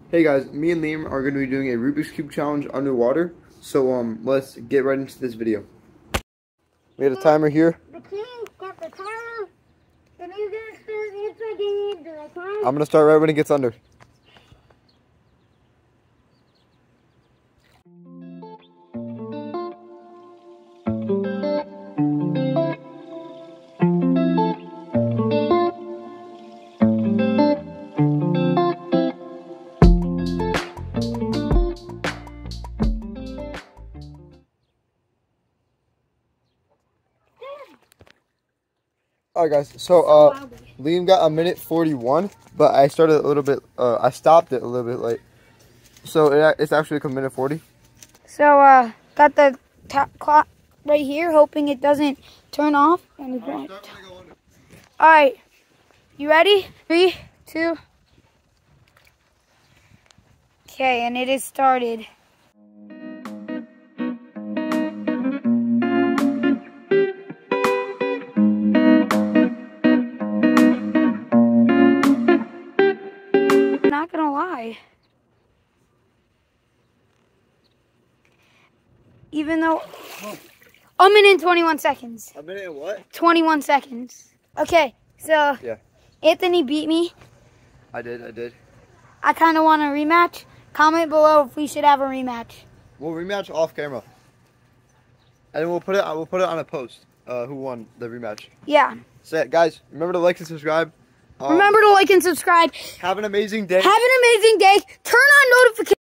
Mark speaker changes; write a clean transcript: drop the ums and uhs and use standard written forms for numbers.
Speaker 1: Hey guys, me and Liam are going to be doing a Rubik's Cube challenge underwater. So let's get right into this video. We have a timer here.
Speaker 2: The king got the timer. And he's gonna spin it inside the time.
Speaker 1: I'm going to start right when it gets under. Alright guys, so Liam got a minute 41, but I started a little bit, I stopped it a little bit late. So it's actually a minute 40.
Speaker 2: So got the top clock right here, hoping it doesn't turn off. And alright, you ready? 3, 2. Okay, and it is started. Not gonna lie, even though a minute and 21 seconds.
Speaker 1: A minute and what?
Speaker 2: 21 seconds. Okay, so
Speaker 1: yeah,
Speaker 2: Anthony beat me.
Speaker 1: I did.
Speaker 2: I kind of want a rematch. Comment below if we should have a rematch.
Speaker 1: We'll rematch off camera, and then we'll put it on a post. Who won the rematch?
Speaker 2: Yeah.
Speaker 1: So guys, remember to like and subscribe.
Speaker 2: Remember to like and subscribe.
Speaker 1: Have an amazing day.
Speaker 2: Have an amazing day. Turn on notifications.